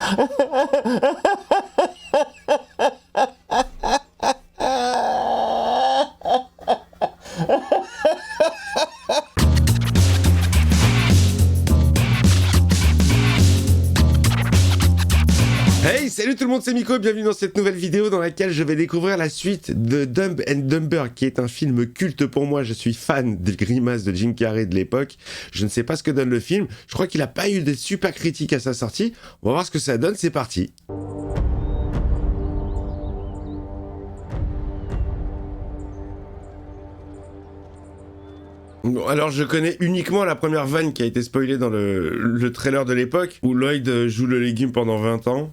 Hey, salut tout le monde, c'est Miko, bienvenue dans cette nouvelle vidéo dans laquelle je vais découvrir la suite de Dumb and Dumber, qui est un film culte pour moi. Je suis fan des grimaces de Jim Carrey de l'époque. Je ne sais pas ce que donne le film, je crois qu'il a pas eu de super critiques à sa sortie. On va voir ce que ça donne, c'est parti. Bon, alors je connais uniquement la première vanne qui a été spoilée dans le trailer de l'époque, où Lloyd joue le légume pendant 20 ans.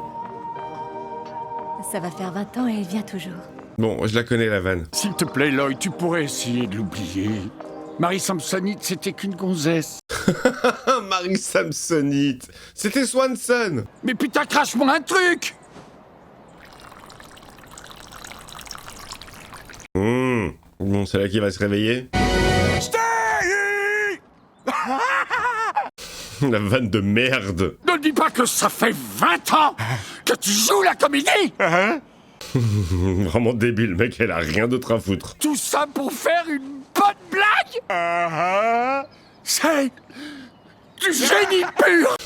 Ça va faire 20 ans et elle vient toujours. Bon, je la connais la vanne. S'il te plaît, Lloyd, tu pourrais essayer de l'oublier. Marie Samsonite, c'était qu'une gonzesse. Marie Samsonite, c'était Swanson. Mais putain, crache-moi un truc! Bon, c'est là qu'il va se réveiller. La vanne de merde. Ne dis pas que ça fait 20 ans que tu joues la comédie! Vraiment débile, le mec, elle a rien d'autre à foutre. Tout ça pour faire une bonne blague? C'est du génie pur!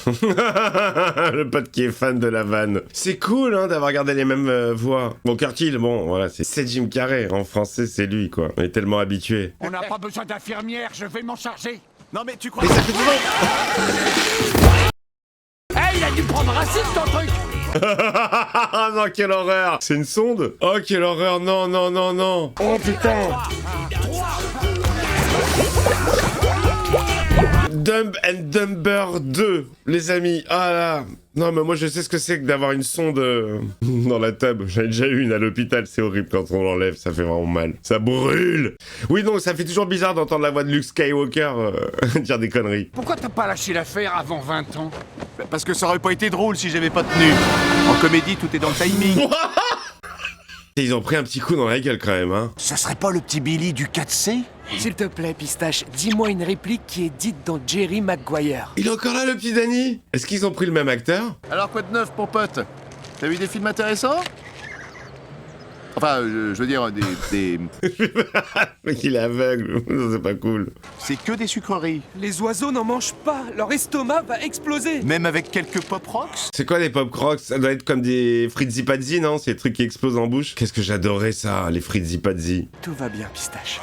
Le pote qui est fan de la vanne. C'est cool, hein, d'avoir gardé les mêmes voix. Bon, Kurt Hill, bon, voilà, c'est Jim Carrey. En français, c'est lui, quoi. On est tellement habitué. On n'a pas besoin d'infirmière, je vais m'en charger. Non mais tu crois... Mais ça fait toujours... Hey, il a dû prendre racine ton truc! Ah non, quelle horreur! C'est une sonde? Oh, quelle horreur! Non, non, non, non! Oh putain! Dumb and Dumber 2, les amis. Ah là! Non, mais moi je sais ce que c'est que d'avoir une sonde dans la tub. J'en ai déjà eu une à l'hôpital, c'est horrible quand on l'enlève, ça fait vraiment mal. Ça brûle! Oui, donc ça fait toujours bizarre d'entendre la voix de Luke Skywalker dire des conneries. Pourquoi t'as pas lâché l'affaire avant 20 ans? Parce que ça aurait pas été drôle si j'avais pas tenu. En comédie, tout est dans le timing. Et ils ont pris un petit coup dans la gueule quand même, hein. Ce serait pas le petit Billy du 4C? S'il te plaît, Pistache, dis-moi une réplique qui est dite dans Jerry Maguire. Il est encore là, le petit Danny? Est-ce qu'ils ont pris le même acteur? Alors quoi de neuf, mon pote? T'as vu des films intéressants? Enfin, je veux dire, des... Mec, il est aveugle, c'est pas cool. C'est que des sucreries. Les oiseaux n'en mangent pas, leur estomac va exploser. Même avec quelques pop rocks? C'est quoi les pop crocs? Ça doit être comme des fritzi pazzi, non? C'est des trucs qui explosent en bouche. Qu'est-ce que j'adorais ça, les fritzi pazzi. Tout va bien, Pistache.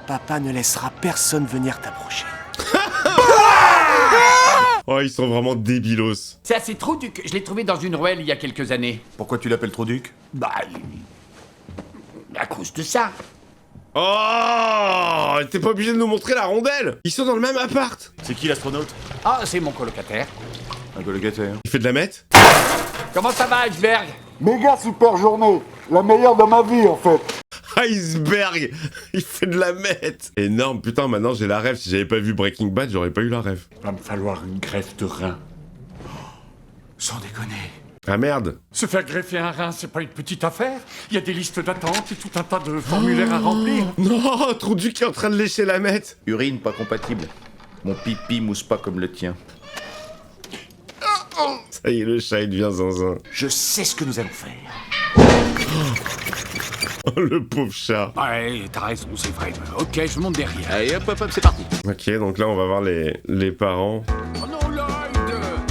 Papa ne laissera personne venir t'approcher. Oh, ils sont vraiment débilos. C'est assez Trouduc, je l'ai trouvé dans une ruelle il y a quelques années. Pourquoi tu l'appelles Trouduc? Bah... à cause de ça. Oh! T'es pas obligé de nous montrer la rondelle! Ils sont dans le même appart! C'est qui l'astronaute? Ah, c'est mon colocataire. Un colocataire. Il fait de la meth? Comment ça va, Iceberg? Méga super journée, la meilleure de ma vie en fait. Iceberg! Il fait de la meth! Énorme, putain, maintenant j'ai la rêve. Si j'avais pas vu Breaking Bad, j'aurais pas eu la rêve. Va me falloir une greffe de rein. Sans déconner. Ah merde! Se faire greffer un rein, c'est pas une petite affaire. Il y a des listes d'attente et tout un tas de formulaires à remplir. Non! Troudu qui est en train de lécher la meth! Urine pas compatible. Mon pipi mousse pas comme le tien. Ça y est, le chat il devient zinzin. Je sais ce que nous allons faire. Oh, le pauvre chat. Ouais, t'as raison, c'est vrai. Ok, je monte derrière. Allez hop hop hop, c'est parti. Ok, donc là on va voir les parents. Oh non, Lloyd!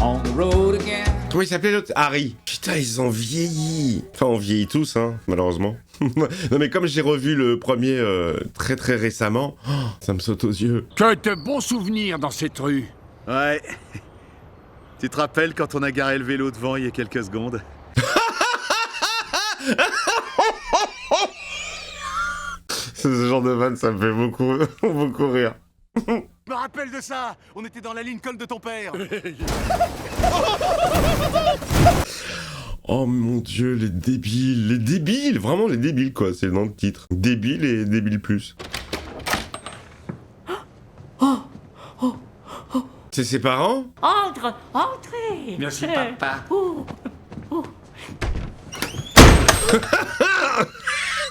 On the road again. Comment il s'appelait l'autre? Harry. Putain, ils ont vieilli. Enfin, on vieillit tous, hein, malheureusement. Non mais comme j'ai revu le premier très très récemment, oh, ça me saute aux yeux. Que de bons souvenirs dans cette rue. Ouais. Tu te rappelles quand on a garé le vélo devant il y a quelques secondes? Ce genre de vanne, ça me fait beaucoup, beaucoup rire. Je me rappelle de ça. On était dans la Lincoln de ton père. Oh mon dieu, les débiles, vraiment les débiles quoi, c'est le nom de titre. Débile et débile plus. C'est ses parents? Entrez. Merci, papa. Oh.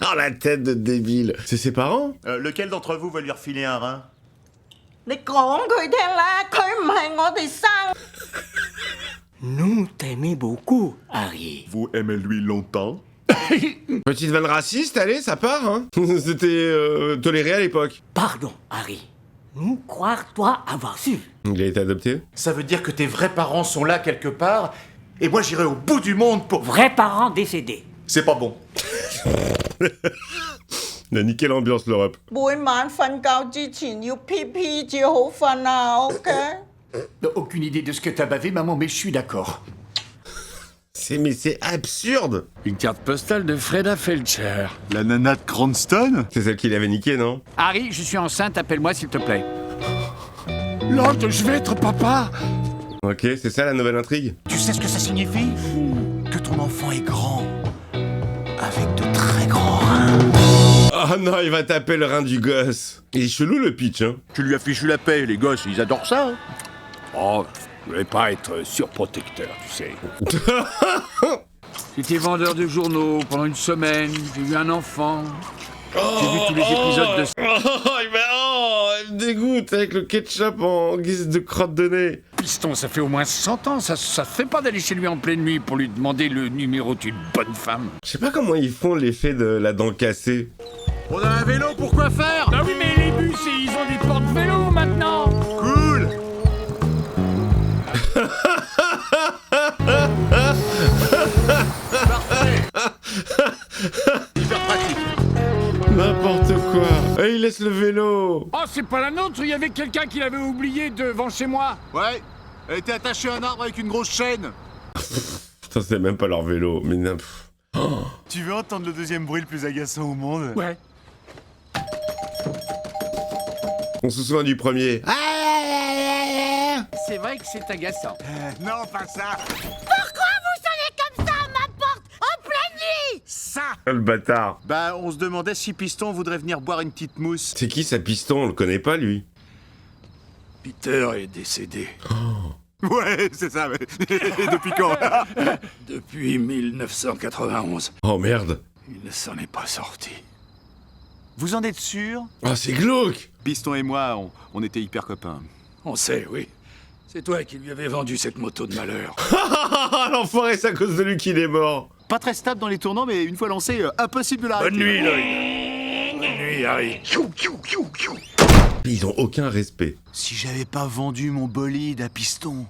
Oh la tête de débile. C'est ses parents? Lequel d'entre vous va lui refiler un rein? 你講佢聽啦，佢唔係我哋生。Nous t'aimons beaucoup, Harry. Vous aimez lui longtemps? Petite vanne raciste, allez, ça part, hein. C'était toléré à l'époque. Pardon, Harry. Nous croire toi avoir su. Il a été adopté. Ça veut dire que tes vrais parents sont là quelque part, et moi j'irai au bout du monde pour... Vrais parents décédés. C'est pas bon. Il a niqué l'ambiance, l'Europe. 每晚瞓覺之前要 PP 至好瞓啊，OK？ Aucune idée de ce que t'as bavé, maman, mais je suis d'accord. Mais c'est absurde. Une carte postale de Freda Felcher. La nana de Cranston? C'est celle qui l'avait niqué, non? Harry, je suis enceinte, appelle-moi s'il te plaît. Lord, je vais être papa. Ok, c'est ça la nouvelle intrigue. Tu sais ce que ça signifie? Que ton enfant est grand. Avec de très grands reins. Oh non, il va taper le rein du gosse. Il est chelou le pitch, hein. Tu lui as fichu la paix, les gosses, ils adorent ça. Hein. Oh, je vais pas être surprotecteur, tu sais. J'étais vendeur de journaux pendant une semaine, j'ai eu un enfant. J'ai vu tous les épisodes de... Il me dégoûte avec le ketchup en guise de crotte de nez. Piston, ça fait au moins 100 ans, ça fait pas d'aller chez lui en pleine nuit pour lui demander le numéro d'une bonne femme. Je sais pas comment ils font l'effet de la dent cassée. On a un vélo, pourquoi faire? Ah oui, mais les bus, ils ont des porte-vélos maintenant. Cool. Hyper pratique. N'importe quoi. Et il laisse le vélo. Oh, c'est pas la nôtre, il y avait quelqu'un qui l'avait oublié devant chez moi. Ouais, elle était attachée à un arbre avec une grosse chaîne. Putain, c'est même pas leur vélo. Mais Tu veux entendre le deuxième bruit le plus agaçant au monde? Ouais. on se souvient du premier. C'est vrai que c'est agaçant. Non, pas ça. Le bâtard. Bah, on se demandait si Piston voudrait venir boire une petite mousse. C'est qui ça piston? On le connaît pas lui. Peter est décédé. Ouais, c'est ça, mais... Et depuis quand? Depuis 1991. Oh merde. Il ne s'en est pas sorti. Vous en êtes sûr? Oh c'est glauque. Piston et moi, on était hyper copains. On sait, oui. C'est toi qui lui avais vendu cette moto de malheur. L'enfoiré, c'est à cause de lui qu'il est mort. Pas très stable dans les tournants, mais une fois lancé, impossible de l'arrêter. Bonne nuit, Lloyd. Bonne nuit, Harry. Ils ont aucun respect. Si j'avais pas vendu mon bolide à piston,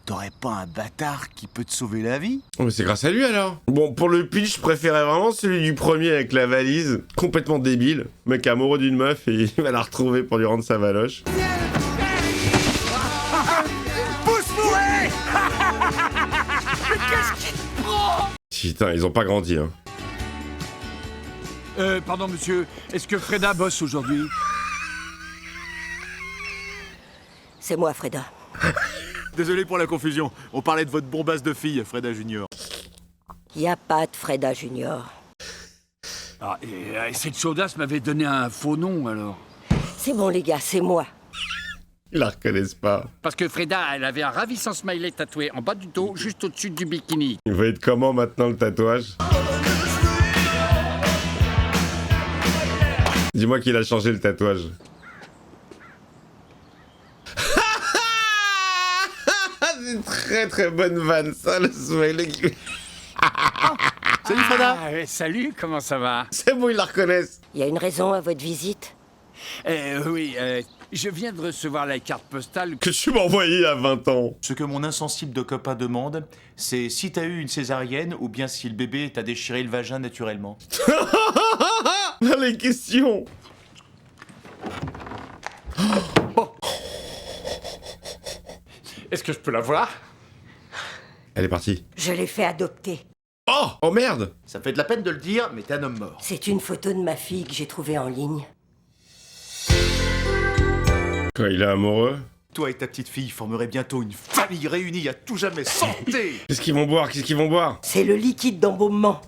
t'aurais pas un bâtard qui peut te sauver la vie? Oh mais c'est grâce à lui alors. Bon, pour le pitch, je préférais vraiment celui du premier avec la valise, complètement débile. Mec amoureux d'une meuf et il va la retrouver pour lui rendre sa valoche. Putain, ils ont pas grandi, hein. Pardon, monsieur. Est-ce que Freda bosse aujourd'hui? C'est moi, Freda. Désolé pour la confusion. On parlait de votre bombasse de fille, Freda Junior. Y a pas de Freda Junior. Ah, et cette chaudasse m'avait donné un faux nom, alors. C'est bon, les gars, c'est moi. Ils la reconnaissent pas. Parce que Freda, elle avait un ravissant smiley tatoué en bas du dos, juste au-dessus du bikini. Il va être comment maintenant le tatouage? Dis-moi qu'il a changé le tatouage. C'est une très très bonne vanne, ça, le smiley qui... Salut Freda. Salut, comment ça va? C'est bon, ils la reconnaissent. Y a une raison à votre visite? Oui, je viens de recevoir la carte postale. Que tu m'as envoyé à 20 ans. Ce que mon insensible de copain demande, c'est si t'as eu une césarienne ou bien si le bébé t'a déchiré le vagin naturellement. Les questions. Est-ce que je peux la voir? Elle est partie. Je l'ai fait adopter. Oh! Oh merde! Ça me fait de la peine de le dire, mais t'es un homme mort. C'est une photo de ma fille que j'ai trouvée en ligne. Quand il est amoureux. Toi et ta petite fille formeraient bientôt une famille réunie à tout jamais. Santé! Qu'est-ce qu'ils vont boire? Qu'est-ce qu'ils vont boire? C'est le liquide d'embaumement.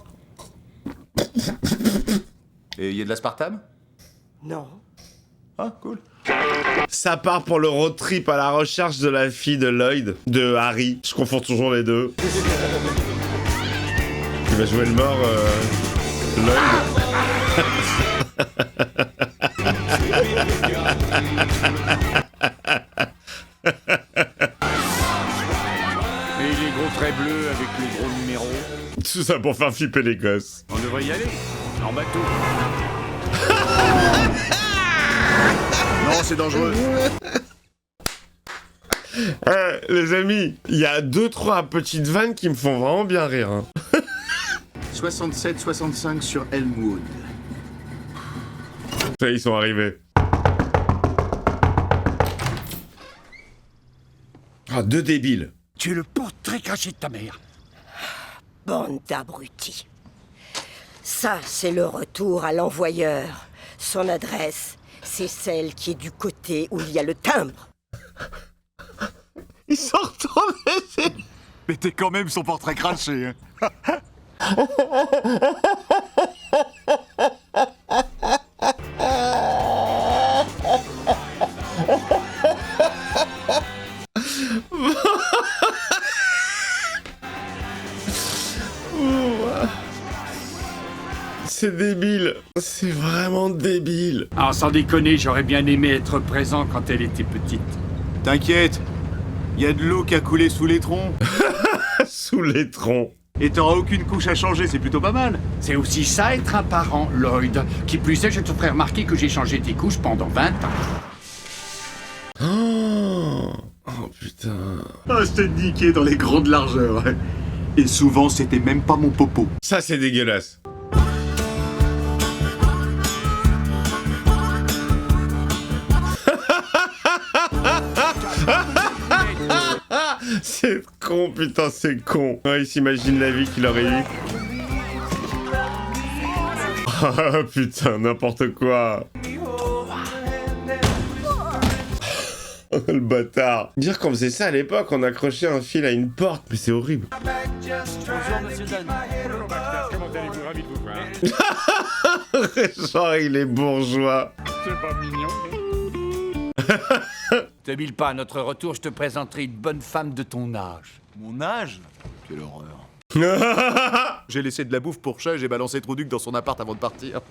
Et y a de l'aspartame? Non. Ah, cool. Ça part pour le road trip à la recherche de la fille de Lloyd, de Harry. Je confonds toujours les deux. Il va jouer le mort, Mais il est avec les gros numéros. Tout ça pour faire flipper les gosses. On devrait y aller. En bateau. Non, c'est dangereux. Les amis, il y a 2-3 petites vannes qui me font vraiment bien rire. Hein. 67-65 sur Elmwood. Ça, ils sont arrivés. Ah, 2 débiles. Tu es le portrait caché de ta mère. Bande d'abrutis. Ça, c'est le retour à l'envoyeur. Son adresse, c'est celle qui est du côté où il y a le timbre. Ils sont retournés. Mais t'es quand même son portrait craché, hein. C'est débile. C'est vraiment débile. Ah, sans déconner, j'aurais bien aimé être présent quand elle était petite. T'inquiète, y a de l'eau qui a coulé sous les troncs. Sous les troncs. Et t'auras aucune couche à changer, c'est plutôt pas mal. C'est aussi ça être un parent, Lloyd. Qui plus est, je te ferai remarquer que j'ai changé tes couches pendant 20 ans. Oh putain. Ah, c'était niqué dans les grandes largeurs. Et souvent, c'était même pas mon popo. Ça, c'est dégueulasse. C'est con, putain, c'est con. Ouais, il s'imagine la vie qu'il aurait eue. Ah putain, n'importe quoi. Le bâtard. Dire qu'on faisait ça à l'époque, on accrochait un fil à une porte, mais c'est horrible. Bonjour, monsieur Dunn. Comment allez-vous? Ravi de vous voir. Genre, il est bourgeois. C'est pas mignon. Te mille pas, à notre retour, je te présenterai une bonne femme de ton âge. Mon âge? Quelle horreur. J'ai laissé de la bouffe pour chat et j'ai balancé Trouduc dans son appart avant de partir.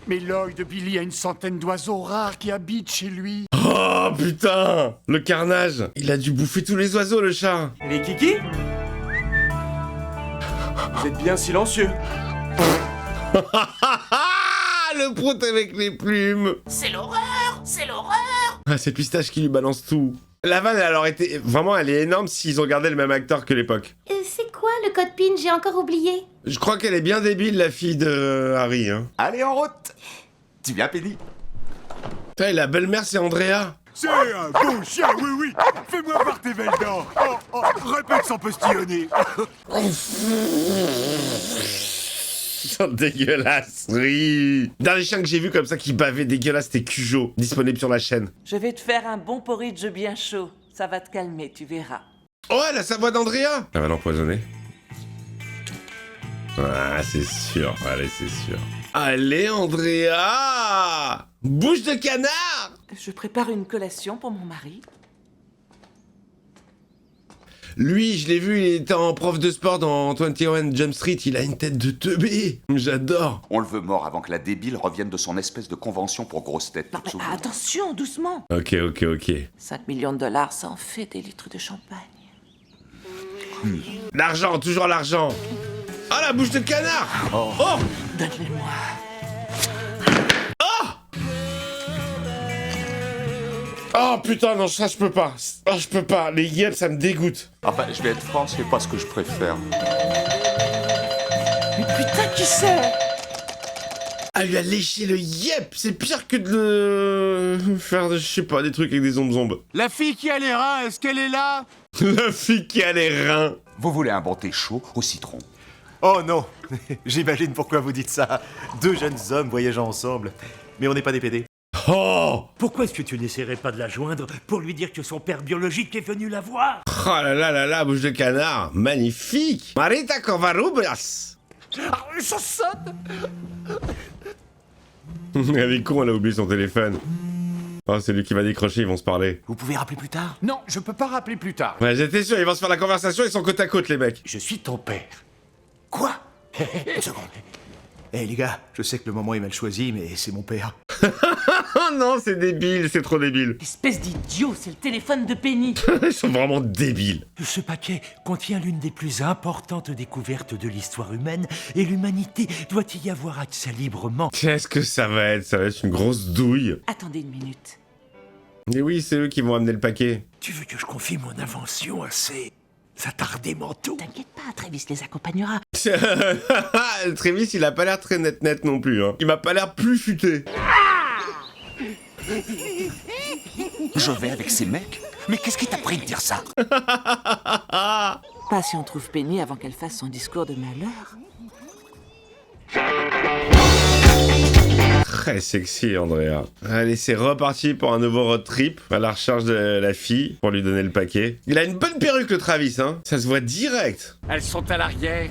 Mais Lloyd, Billy a une centaine d'oiseaux rares qui habitent chez lui. Oh putain, le carnage. Il a dû bouffer tous les oiseaux, le chat. Les kikis? Vous êtes bien silencieux. Le prout avec les plumes. C'est l'horreur! C'est l'horreur! Ah, c'est Pistache qui lui balance tout. La vanne, elle aurait été... Vraiment, elle est énorme s'ils ont gardé le même acteur que l'époque. C'est quoi le code PIN? J'ai encore oublié. Je crois qu'elle est bien débile, la fille de Harry. Hein. Allez, en route. Tu viens, Penny? Putain, et la belle-mère, c'est Andrea. C'est un beau chien, oui, oui. Fais-moi voir tes belles dents. Répète sans postillonner. C'est dégueulasse. Oui. Dernier chien que j'ai vu comme ça qui bavait dégueulasse, c'était Cujo, disponible sur la chaîne. Je vais te faire un bon porridge bien chaud. Ça va te calmer, tu verras. Oh, elle a sa voix d'Andrea. Elle va l'empoisonner. Ah, c'est sûr. Allez, c'est sûr. Allez, Andrea. Bouche de canard. Je prépare une collation pour mon mari. Lui, je l'ai vu, il était en prof de sport dans 21 Jump Street, il a une tête de teubé. J'adore. On le veut mort avant que la débile revienne de son espèce de convention pour grosse tête. Non, mais attention, doucement. Ok. 5 millions de dollars, ça en fait des litres de champagne. L'argent, toujours l'argent. Ah, la bouche de canard. Oh. Donne-les-moi. Oh putain, non, ça je peux pas. Oh, je peux pas. Les yep, ça me dégoûte. Enfin, je vais être franc, c'est pas ce que je préfère. Mais putain, qui c'est? Ah, lui a léché le yep. C'est pire que de faire, je sais pas, des trucs avec des zombes. La fille qui a les reins, est-ce qu'elle est là? La fille qui a les reins. Vous voulez un bon thé chaud au citron? Oh non. J'imagine pourquoi vous dites ça. 2 jeunes hommes voyageant ensemble. Mais on n'est pas des PD. Oh. Pourquoi est-ce que tu n'essaierais pas de la joindre pour lui dire que son père biologique est venu la voir? Oh là, bouche de canard. Magnifique. Marita Covarrubias. Ah, ça sonne. Elle est con, elle a oublié son téléphone. Oh, c'est lui qui va décrocher, ils vont se parler. Vous pouvez rappeler plus tard? Non, je peux pas rappeler plus tard. Ouais, j'étais sûr, ils vont se faire la conversation, ils sont côte à côte, les mecs. Je suis ton père. Quoi? Une seconde. Eh les gars, je sais que le moment est mal choisi, mais c'est mon père. Oh non, c'est débile, c'est trop débile. Espèce d'idiot, c'est le téléphone de Penny. Ils sont vraiment débiles. Ce paquet contient l'une des plus importantes découvertes de l'histoire humaine et l'humanité doit y avoir accès librement. Qu'est-ce que ça va être? Ça va être une grosse douille. Attendez une minute. Mais oui, c'est eux qui vont amener le paquet. Tu veux que je confie mon invention à ces attardés mentaux? T'inquiète pas, Travis les accompagnera. Travis, il a pas l'air très net non plus. Hein. Il m'a pas l'air plus futé. Je vais avec ces mecs? Mais qu'est-ce qui t'a pris de dire ça? Pas si on trouve Penny avant qu'elle fasse son discours de malheur. Très sexy, Andrea. Allez, c'est reparti pour un nouveau road trip à la recherche de la fille pour lui donner le paquet. Il a une bonne perruque, le Travis, hein. Ça se voit direct. Elles sont à l'arrière.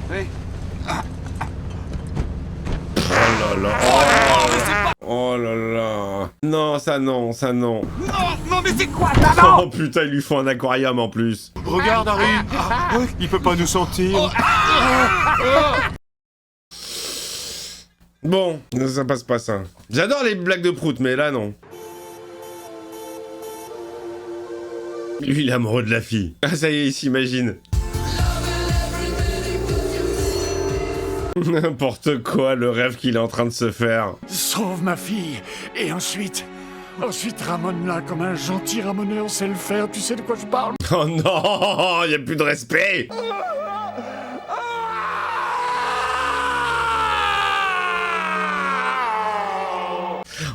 Oui. Oh là là. Oh là là. Non, ça non, ça non. Non, mais c'est quoi ça, non? Oh putain, il lui faut un aquarium en plus. Regarde, Harry. Il peut pas nous sentir. Bon, ça passe pas ça. J'adore les blagues de prout, mais là non. Lui, il est amoureux de la fille. Ah, ça y est, il s'imagine. N'importe quoi, le rêve qu'il est en train de se faire. Sauve ma fille. Et ensuite ramène-la comme un gentil ramoneur sait le faire. Tu sais de quoi je parle? Oh non, il y a plus de respect.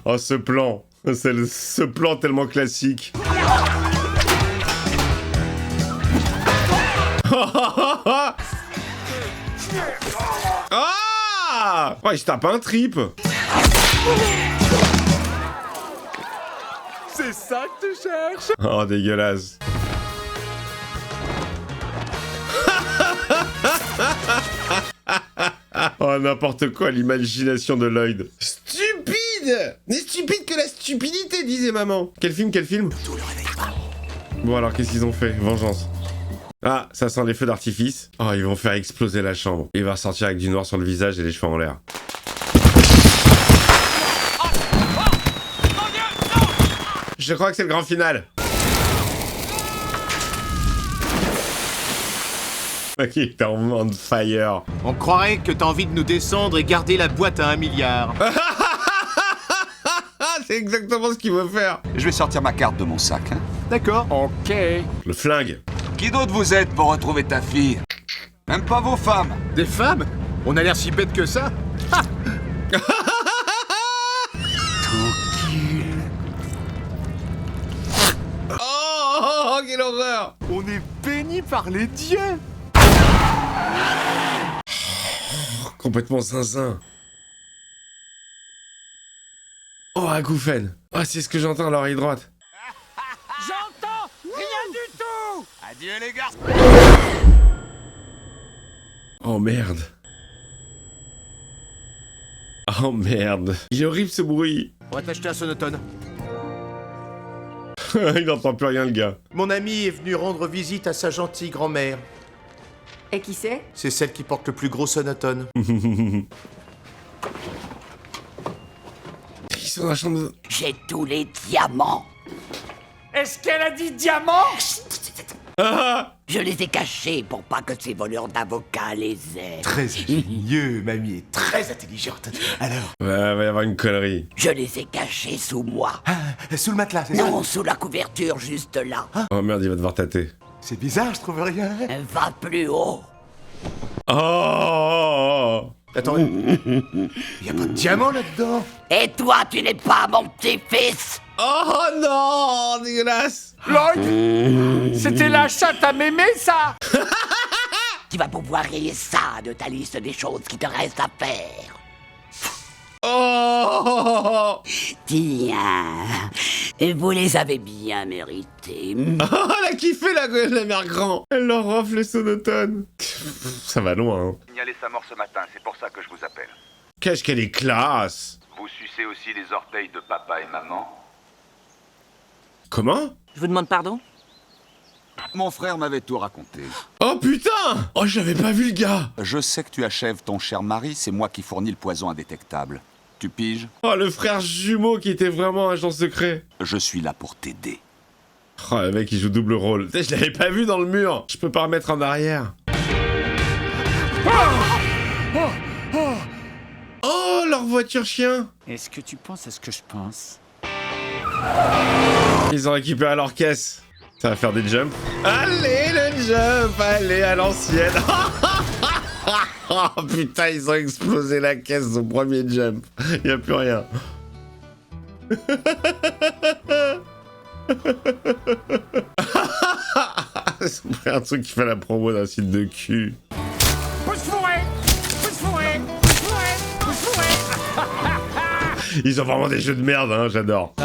Oh, ce plan. C'est ce plan tellement classique. Ah! Oh, il se tape un trip. C'est ça que tu cherches? Oh, dégueulasse. Oh, n'importe quoi, l'imagination de Lloyd. Stupide! Mais stupide que la stupidité, disait maman. Quel film? Bon, alors, qu'est-ce qu'ils ont fait? Vengeance. Ah, ça sent les feux d'artifice. Oh, ils vont faire exploser la chambre. Il va ressortir avec du noir sur le visage et les cheveux en l'air. Je crois que c'est le grand final. Ok, t'es en fire. On croirait que t'as envie de nous descendre et garder la boîte à 1 milliard. C'est exactement ce qu'il veut faire. Je vais sortir ma carte de mon sac, hein. D'accord. Ok. Le flingue. Qui d'autre vous êtes pour retrouver ta fille? Même pas vos femmes. Des femmes? On a l'air si bête que ça. Oh, quelle horreur. On est béni par les dieux. Complètement zinzin. Oh, acouphène. Oh, c'est ce que j'entends à l'oreille droite. J'entends rien du tout. Adieu les gars. Oh merde. Oh merde. Il est horrible ce bruit. On va t'acheter un sonotone. Il n'entend plus rien, le gars. Mon ami est venu rendre visite à sa gentille grand-mère. Et qui c'est? C'est celle qui porte le plus gros sonotone. Ils sont dans la chambre de... J'ai tous les diamants. Est-ce qu'elle a dit diamant? Ah! Je les ai cachés pour pas que ces voleurs d'avocats les aient. Très ingénieux, mamie est très intelligente. Alors, Ouais, va y avoir une connerie. Je les ai cachés sous moi. sous le matelas, c'est ça? Non, sous la couverture, juste là. Oh merde, il va devoir tâter. C'est bizarre, je trouve rien. Va plus haut. Oh! Attends, y a pas de diamant là-dedans. Et toi, tu n'es pas mon petit-fils. Oh non! Dégueulasse! Lloyd, c'était la chatte à mémé, ça. Tu vas pouvoir rayer ça de ta liste des choses qui te restent à faire. Oh! Tiens, vous les avez bien mérités. Oh, elle a kiffé la mère grand! Elle leur offre le sonotone. Ça va loin, hein. Signaler sa mort ce matin, c'est pour ça que je vous appelle. Qu'est-ce qu'elle est classe! Vous sucez aussi les orteils de papa et maman? Comment? Je vous demande pardon? Mon frère m'avait tout raconté. Oh putain! Oh, j'avais pas vu le gars! Je sais que tu achèves ton cher mari, c'est moi qui fournis le poison indétectable. Tu piges? Oh, le frère jumeau qui était vraiment agent secret. Je suis là pour t'aider. Oh, le mec, il joue double rôle. Tu sais, je l'avais pas vu dans le mur. Je peux pas remettre en arrière. Oh, leur voiture chien. Est-ce que tu penses à ce que je pense? Ils ont récupéré leur caisse. Ça va faire des jumps. Allez, le jump. Allez, à l'ancienne. Oh putain, ils ont explosé la caisse au premier jump. Y a plus rien. C'est un truc qui fait la promo d'un site de cul. Ils ont vraiment des jeux de merde, hein, j'adore. Oh,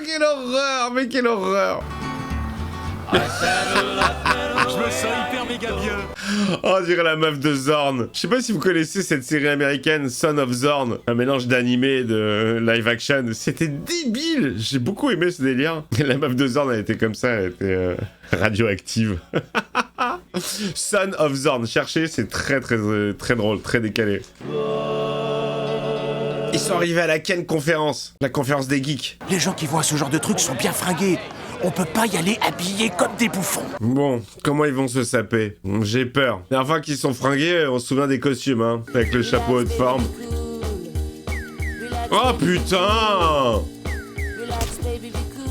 quelle horreur, mais quelle horreur. Je me sens hyper méga bien. Oh, on dirait la meuf de Zorn. Je sais pas si vous connaissez cette série américaine Son of Zorn, un mélange d'animé et de live action. C'était débile. J'ai beaucoup aimé ce délire. La meuf de Zorn, elle était comme ça, elle était radioactive. Son of Zorn, cherchez, c'est très drôle, très décalé. Ils sont arrivés à la Ken conférence, la conférence des geeks. Les gens qui voient ce genre de trucs sont bien fringués. On peut pas y aller habillés comme des bouffons. Bon, comment ils vont se saper? J'ai peur. La dernière fois qu'ils sont fringués, on se souvient des costumes, hein, avec le chapeau haute forme. Oh putain!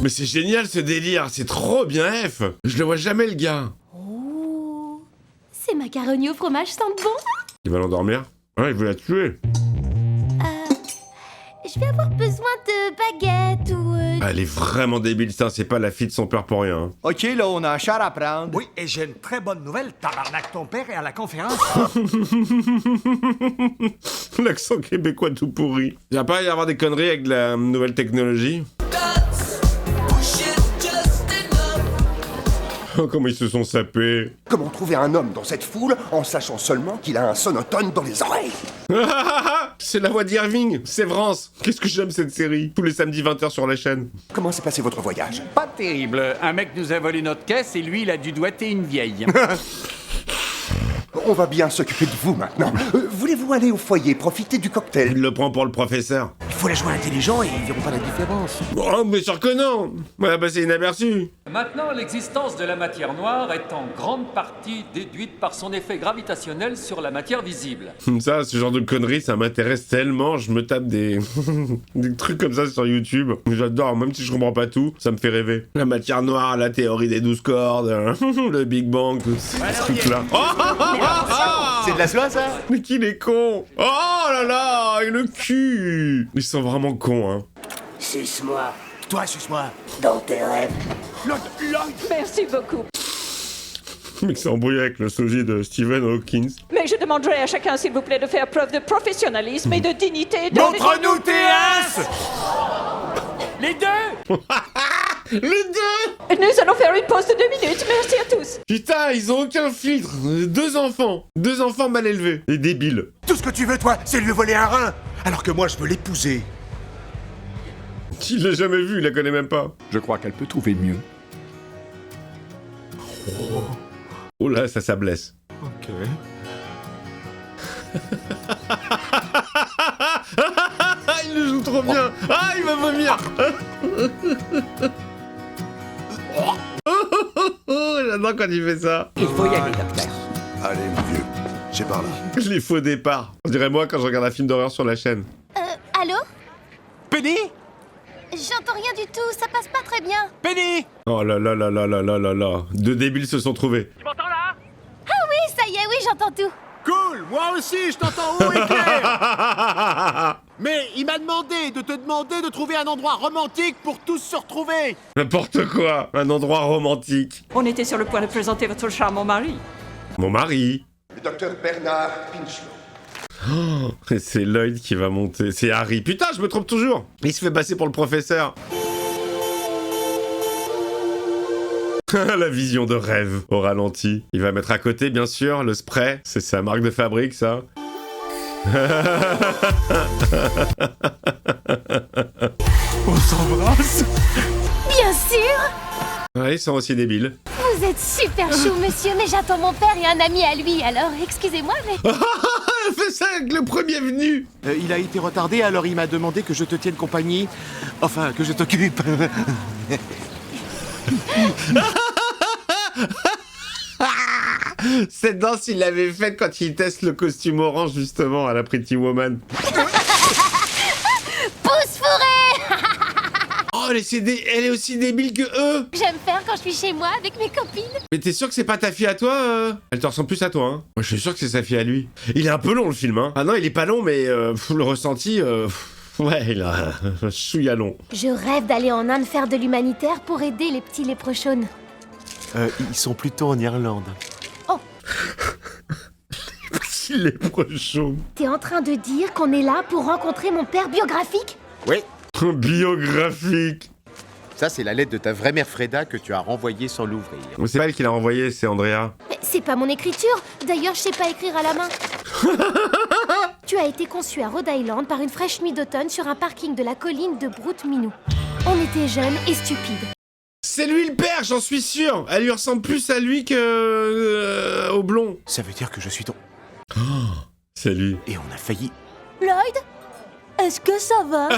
Mais c'est génial ce délire, c'est trop bien F. Je le vois jamais le gars. Oh, ces macaronis au fromage sentent bon. Il va l'endormir? Ah, il veut la tuer. Je vais avoir besoin de baguettes ou... Ah, elle est vraiment débile, ça, c'est pas la fille de son père pour rien. Hein. Ok, là, on a un char à prendre. Oui, et j'ai une très bonne nouvelle, tabarnak, ton père est à la conférence. L'accent québécois tout pourri. Il va pas y avoir des conneries avec de la nouvelle technologie? Oh, comment ils se sont sapés. Comment trouver un homme dans cette foule en sachant seulement qu'il a un sonotone dans les oreilles? C'est la voix d'Irving, Sévrance. Qu'est-ce que j'aime cette série. Tous les samedis 20h sur la chaîne. Comment s'est passé votre voyage? Pas terrible. Un mec nous a volé notre caisse et lui, il a dû doigter une vieille. On va bien s'occuper de vous maintenant. Voulez-vous aller au foyer, profiter du cocktail? Il le prend pour le professeur. Il faut la jouer intelligent et ils verront pas la différence. Oh, mais sûr que non. Ouais, bah c'est inaperçu. Maintenant, l'existence de la matière noire est en grande partie déduite par son effet gravitationnel sur la matière visible. Ça, ce genre de conneries, ça m'intéresse tellement. Je me tape des des trucs comme ça sur YouTube. J'adore, même si je comprends pas tout, ça me fait rêver. La matière noire, la théorie des 12 cordes, le Big Bang, tous ces trucs-là. C'est de la soie, ça? Mais qu'il est con! Oh là là! Et le cul! Ils sont vraiment cons, hein. Suce-moi. Toi, suce-moi. Dans tes rêves. Merci beaucoup. Le mec s'est embrouillé avec le sosie de Stephen Hawking. Mais je demanderai à chacun, s'il vous plaît, de faire preuve de professionnalisme et de dignité dans Montre-nous tes as! Les deux! Les deux! Nous allons faire une pause de 2 minutes. Merci à tous. Putain, ils ont aucun filtre. 2 enfants. 2 enfants mal élevés. Les débiles. Tout ce que tu veux, toi, c'est lui voler un rein. Alors que moi, je veux l'épouser. Il l'a jamais vu, il la connaît même pas. Je crois qu'elle peut trouver mieux. Oh là, ça blesse. Ok. Il le joue trop bien. Ah, il va vomir. J'adore quand il fait ça. Il faut y aller, docteur. Allez, mon vieux, c'est par là. Les faux départs. On dirait moi quand je regarde un film d'horreur sur la chaîne. Allô? Penny? J'entends rien du tout, ça passe pas très bien. Penny! Oh là là là là là là là là. 2 débiles se sont trouvés. Tu m'entends là? Ah oui, ça y est, oui, j'entends tout. Cool, moi aussi, je t'entends haut et clair. Mais il m'a demandé de te demander de trouver un endroit romantique pour tous se retrouver. N'importe quoi. Un endroit romantique. On était sur le point de présenter votre charmant mari. Mon mari. Le docteur Bernard Pinchlow. Oh, et c'est Lloyd qui va monter. C'est Harry. Putain, je me trompe toujours. Il se fait passer pour le professeur. La vision de rêve au ralenti. Il va mettre à côté, bien sûr, le spray. C'est sa marque de fabrique, ça. On s'embrasse? Bien sûr. Ouais, ils sont aussi débiles. Vous Vous êtes super chou, monsieur, mais j'attends mon père et un ami à lui, alors excusez-moi, mais... Fais ça avec le premier venu. Il a été retardé, alors il m'a demandé que je te tienne compagnie. Enfin, que je t'occupe. Cette danse, il l'avait faite quand il teste le costume orange, justement, à la Pretty Woman. Pouce fourré. Oh, elle est aussi débile que eux. J'aime faire quand je suis chez moi avec mes copines. Mais t'es sûr que c'est pas ta fille à toi Elle te ressemble plus à toi, hein. Moi, je suis sûr que c'est sa fille à lui. Il est un peu long, le film, hein. Ah non, il est pas long, mais le ressenti... ouais, il a un chouïa long. Je rêve d'aller en Inde faire de l'humanitaire pour aider les petits léprechaunes. Ils sont plutôt en Irlande. Oh. Les petits léprechaunes. T'es en train de dire qu'on est là pour rencontrer mon père biographique? Oui. Biographique. Ça, c'est la lettre de ta vraie mère Freda que tu as renvoyée sans l'ouvrir. C'est pas elle qui l'a envoyé, c'est Andrea. Mais c'est pas mon écriture. D'ailleurs, je sais pas écrire à la main. Tu as été conçu à Rhode Island par une fraîche nuit d'automne sur un parking de la colline de Brute Minou. On était jeunes et stupides. C'est lui le père, j'en suis sûr. Elle lui ressemble plus à lui que au blond. Ça veut dire que je suis ton... Oh, c'est lui. Et on a failli... Lloyd, est-ce que ça va?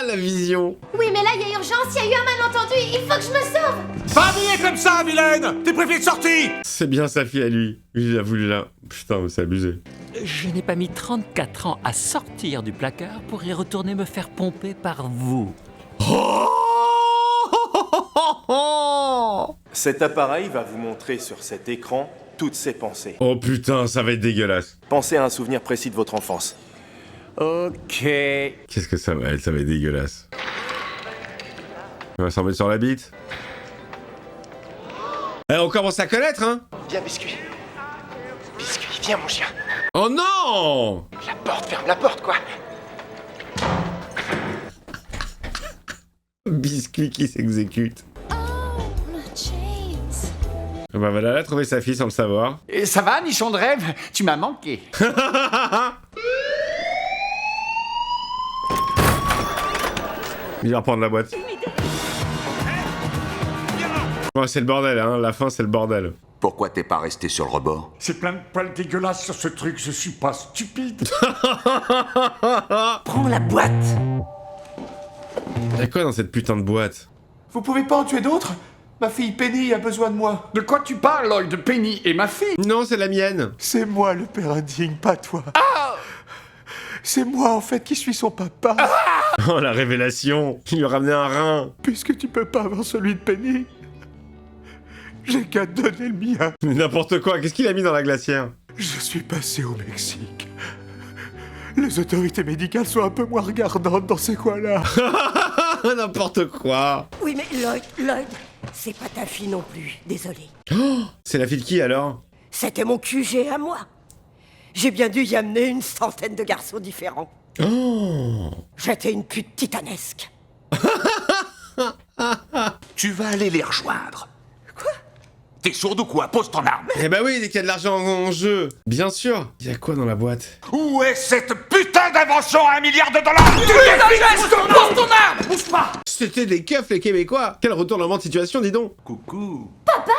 La vision. Oui, mais là, il y a urgence, il y a eu un malentendu, il faut que je me sauve. Pas habillé comme ça, Vilaine. T'es préfet de sortie. C'est bien sa fille à lui. Lui, il a voulu là. Putain, mais c'est abusé. Je n'ai pas mis 34 ans à sortir du placard pour y retourner me faire pomper par vous. Cet appareil va vous montrer sur cet écran toutes ses pensées. Oh putain, ça va être dégueulasse. Pensez à un souvenir précis de votre enfance. Ok. Qu'est-ce que ça va être? Ça va être dégueulasse. On va s'en mettre sur la bite. Eh, on commence à connaître, hein? Viens, Biscuit. Biscuit, viens, mon chien. Oh non! La porte, ferme la porte, quoi. Biscuit qui s'exécute. Bah voilà, elle a trouvé sa fille sans le savoir. Et ça va, nichon de rêve? Tu m'as manqué. Il va reprendre la boîte. Bon, c'est le bordel, hein. La fin, c'est le bordel. Pourquoi t'es pas resté sur le rebord? C'est plein de poils dégueulasses sur ce truc, je suis pas stupide. Prends la boîte. Y'a quoi dans cette putain de boîte? Vous pouvez pas en tuer d'autres? Ma fille Penny a besoin de moi. De quoi tu parles, Lloyd? Penny et ma fille? Non, c'est la mienne. C'est moi le père indigne, pas toi. C'est moi en fait qui suis son papa. Oh la révélation. Il lui a ramené un rein. Puisque tu peux pas avoir celui de Penny, j'ai qu'à te donner le mien. Mais n'importe quoi, qu'est-ce qu'il a mis dans la glacière? Je suis passé au Mexique. Les autorités médicales sont un peu moins regardantes dans ces coins-là. N'importe quoi. Oui, mais Lloyd, c'est pas ta fille non plus, désolé. Oh, c'est la fille de qui alors? C'était mon QG à moi. J'ai bien dû y amener une centaine de garçons différents. Oh. J'étais une pute titanesque. Tu vas aller les rejoindre. Quoi? T'es sourde ou quoi? Pose ton arme. Eh bah oui, dès qu'il y a de l'argent en jeu. Bien sûr. Il y a quoi dans la boîte? Où est cette putain d'invention à $1 milliard? Pose ton arme. Bouge pas. C'était des keufs les Québécois. Quel retournement de situation, dis donc. Coucou. Papa?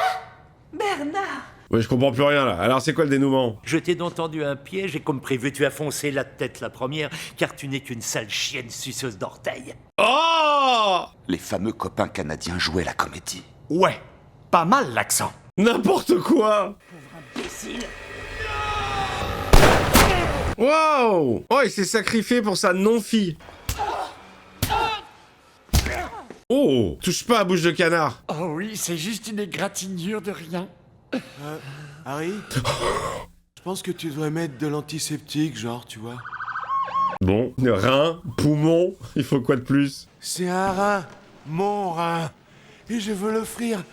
Bernard! Ouais, je comprends plus rien là. Alors c'est quoi le dénouement? Je t'ai donc tendu un piège et comme prévu, tu as foncé la tête la première, car tu n'es qu'une sale chienne suceuse d'orteils. Oh! Les fameux copains canadiens jouaient la comédie. Ouais, pas mal l'accent. N'importe quoi. Wow! Oh, il s'est sacrifié pour sa non-fille. Oh! Touche pas à bouche de canard. Oh oui, c'est juste une égratignure de rien. Harry, je pense que tu dois mettre de l'antiseptique, genre, tu vois. Bon, rein, poumon, il faut quoi de plus? C'est un rein, mon rein, et je veux l'offrir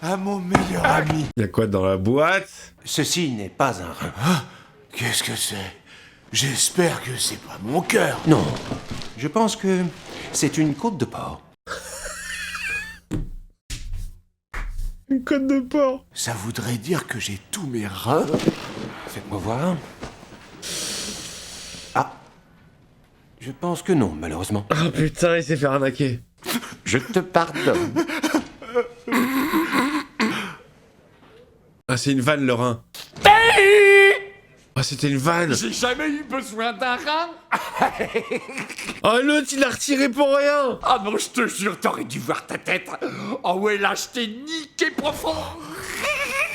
à mon meilleur ami. Y'a quoi dans la boîte? Ceci n'est pas un rein. Qu'est-ce que c'est? J'espère que c'est pas mon cœur. Non, je pense que c'est une côte de porc. Une côte de porc. Ça voudrait dire que j'ai tous mes reins. Faites-moi voir. Ah. Je pense que non, malheureusement. Oh putain, il s'est fait arnaquer. Je te pardonne. Ah, c'est une vanne, le rein. Ah, c'était une vanne. J'ai jamais eu besoin d'un rein. Oh, l'autre, il l'a retiré pour rien. Ah non, je te jure, t'aurais dû voir ta tête. Oh ouais, là, je t'ai niqué profond.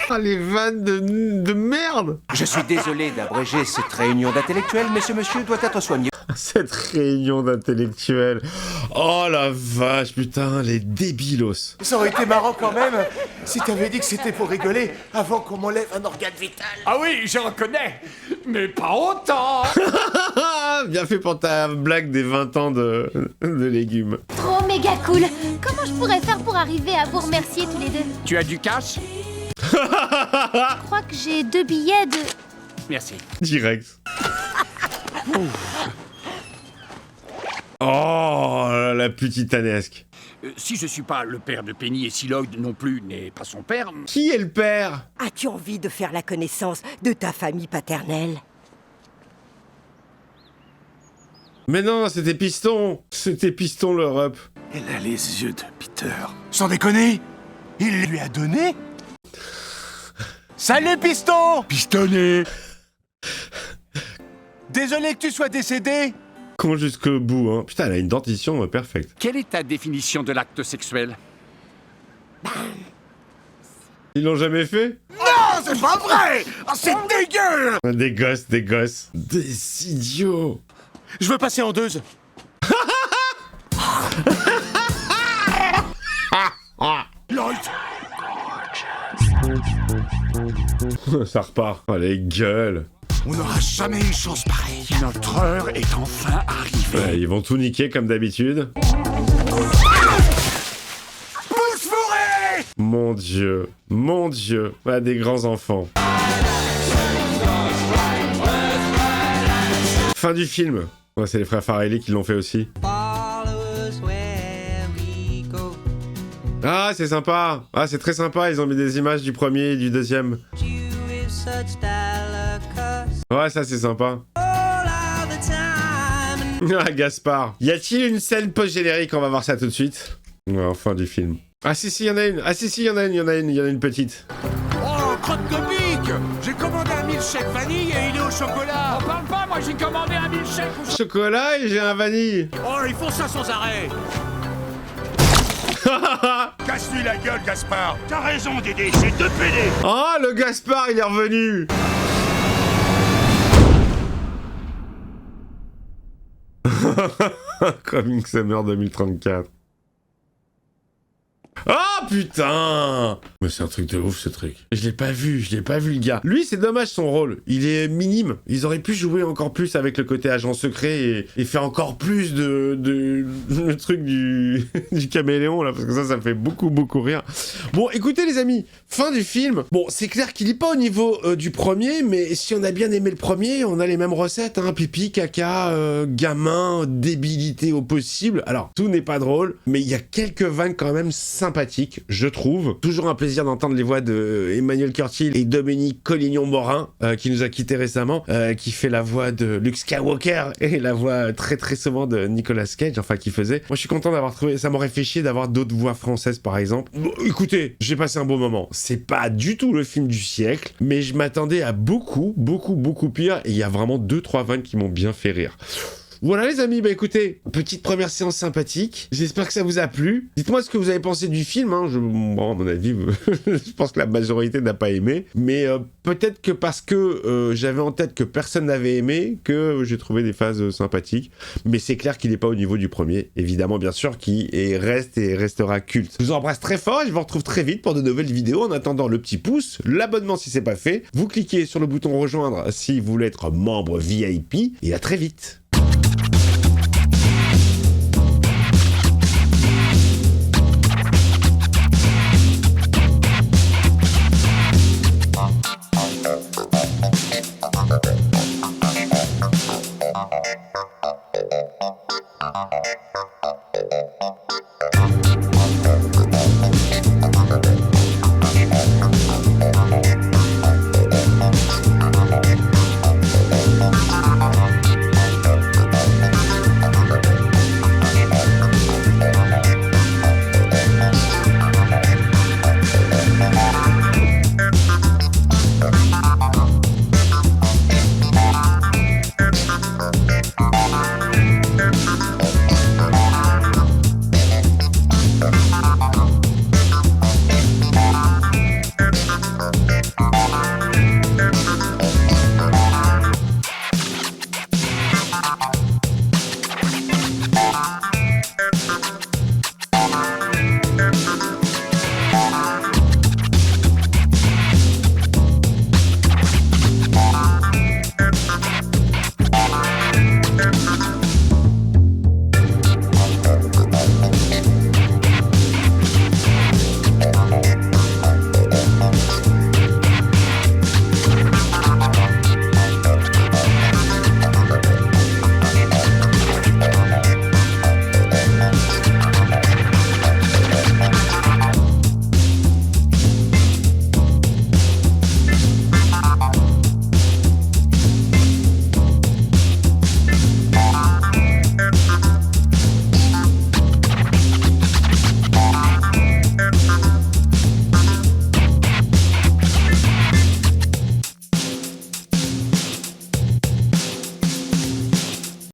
Ah, les vannes de merde. Je suis désolé d'abréger cette réunion d'intellectuels, mais ce monsieur doit être soigné. Cette réunion d'intellectuels. Oh la vache, putain, les débilos. Ça aurait été marrant quand même si t'avais dit que c'était pour rigoler avant qu'on m'enlève un organe vital. Ah oui, je reconnais, mais pas autant. Bien fait pour ta blague des 20 ans de légumes. Trop méga cool. Comment je pourrais faire pour arriver à vous remercier tous les deux? Tu as du cash? Je crois que j'ai 2 billets de... Merci. Direct. Oh, la putitanesque. Si je suis pas le père de Penny et si Lloyd non plus n'est pas son père... Qui est le père? As-tu envie de faire la connaissance de ta famille paternelle? Mais non, c'était Piston. C'était Piston l'Europe. Elle a les yeux de Peter. Sans déconner, il lui a donné. Salut Piston! Pistonné! Désolé que tu sois décédé. Con jusqu'au bout, hein. Putain, elle a une dentition parfaite. Quelle est ta définition de l'acte sexuel? Ils l'ont jamais fait? Non, c'est pas vrai! Oh, c'est dégueu! Des gosses, des gosses. Des idiots. Je veux passer en 2. Lloyd! Ça repart. Oh, les gueules. On n'aura jamais une chance pareille. Notre heure est enfin arrivée. Ouais, ils vont tout niquer comme d'habitude. Pousse fourré! Mon Dieu. Mon Dieu. Ouais, des grands enfants. Fin du film. Ouais, c'est les frères Farrelly qui l'ont fait aussi. Ah, c'est sympa. Ah, c'est très sympa. Ils ont mis des images du premier et du deuxième. Ouais, ça c'est sympa. Ah, Gaspard. Y a-t-il une scène post-générique? On va voir ça tout de suite. Ouais, fin du film. Ah si, il y en a une. Ah si, il y en a une petite. Oh, crotte de bique! J'ai commandé un milkshake vanille et il est au chocolat! On parle pas, moi j'ai commandé un milkshake au chocolat et j'ai un vanille. Oh, ils font ça sans arrêt! Casse-lui la gueule, Gaspard. T'as raison, Dédé, c'est deux PD. Oh, le Gaspard, il est revenu. Coming Summer 2034. Oh putain! Mais c'est un truc de ouf ce truc. Je l'ai pas vu le gars. Lui, c'est dommage son rôle. Il est minime. Ils auraient pu jouer encore plus avec le côté agent secret et faire encore plus de le truc du caméléon là, parce que ça me fait beaucoup rire. Bon, écoutez les amis, fin du film. Bon, c'est clair qu'il est pas au niveau du premier, mais si on a bien aimé le premier, on a les mêmes recettes, hein, pipi, caca, gamin, débilité au possible. Alors, tout n'est pas drôle, mais il y a quelques vannes quand même sympathique, je trouve. Toujours un plaisir d'entendre les voix de Emmanuel Curtil et Dominique Collignon-Morin, qui nous a quitté récemment, qui fait la voix de Luke Skywalker et la voix très souvent de Nicolas Cage, enfin qui faisait. Moi je suis content d'avoir trouvé, ça m'aurait fait chier d'avoir d'autres voix françaises par exemple. Bon, écoutez, j'ai passé un bon moment. C'est pas du tout le film du siècle, mais je m'attendais à beaucoup pire et il y a vraiment 2-3 vannes qui m'ont bien fait rire. Voilà les amis, bah écoutez, petite première séance sympathique, j'espère que ça vous a plu. Dites-moi ce que vous avez pensé du film, hein. Bon, à mon avis, je pense que la majorité n'a pas aimé, mais peut-être que parce que j'avais en tête que personne n'avait aimé, que j'ai trouvé des phases sympathiques, mais c'est clair qu'il n'est pas au niveau du premier, évidemment bien sûr, qui reste et restera culte. Je vous embrasse très fort et je vous retrouve très vite pour de nouvelles vidéos. En attendant, le petit pouce, l'abonnement si c'est pas fait, vous cliquez sur le bouton rejoindre si vous voulez être membre VIP, et à très vite.